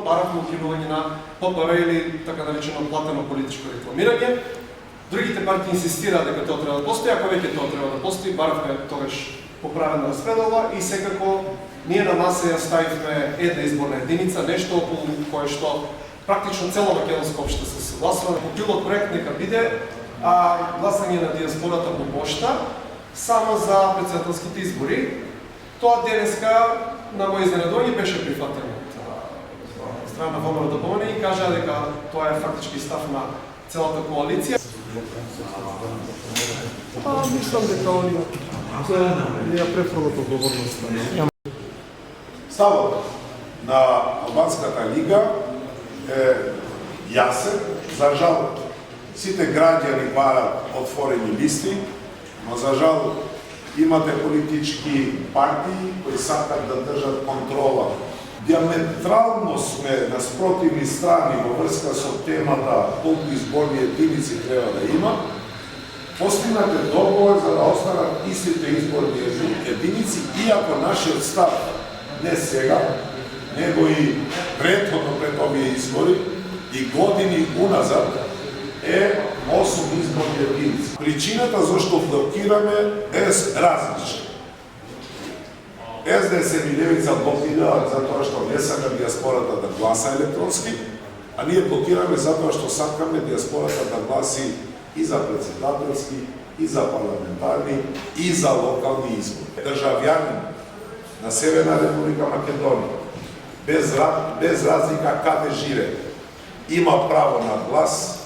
баравме укинување на ППР или така наречено платено политичко рекламирање. Другите партии инсистираат дека тоа треба да постои, ако веќе тоа треба да постои, баравме тогаш поправена распределба и секако ние на маса ја ставивме една изборна единица, нешто околу кое што практично цела македонска општина се согласува. По пилот проект нека биде гласање на диаспората по пошта само за претседателските избори. Тоа денеска на мој изненадување беше прифатено од страна на ВМРО и кажа дека тоа е фактички став на целата коалиција. Мислам дека они ја префрлат одговорноста. Ставот на Албанската лига е јасен. За жал, сите граѓани барат отворени листи, но за жал имате политички партии кои сакат да држат контрола. Диаметрално сме на спротивни страни во врска со темата колку изборни единици треба да има. Постигнате договор за да останат истите изборни единици, иако нашиот став не сега, него и претходно пред овие избори и години уназад е 8 изборни единици. Причината зашто блокираме е различна. СДС и Левица блокираат затоа што не сака диаспората да гласа електронски, а ние блокираме затоа што сакаме диаспората да гласи и за претседателски, и за парламентарни, и за локални избори. Државјанин на Северна Република Македонија, без разлика каде живее, има право на глас